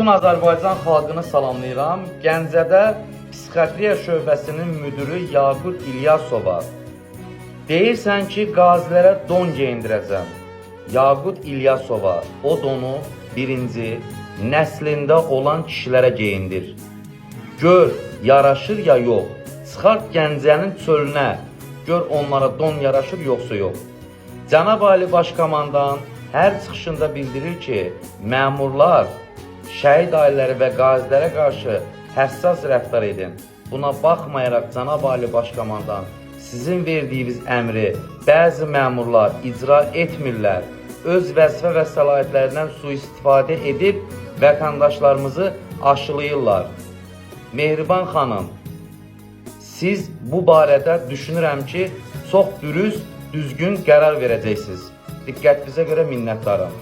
Bütün Azərbaycan xalqını salamlayıram. Gəncədə psixiatriya şöbəsinin müdürü Yaqut İlyasova. Deyirsən ki, qazilərə don geyindirəcəm. Yaqut İlyasova o donu birinci nəslində olan kişilərə geyindir. Gör, yaraşır ya yox. Çıxart Gəncənin çölünə. Gör onlara don yaraşır yoxsa yox. Cənab Ali Başkomandan hər çıxışında bildirir ki, məmurlar şəhid ailələri və qazilərə qarşı həssas rəftar edin. Buna baxmayaraq Cənab Ali Başkomandan sizin verdiyiniz əmri bəzi məmurlar icra etmirlər. Öz vəzifə və səlahiyyətlərindən sui-istifadə edib vətəndaşlarımızı aşılayırlar. Mehriban xanım, siz bu barədə düşünürəm ki, çox dürüst, düzgün qərar verəcəksiniz. Diqqətinizə görə minnətdaram.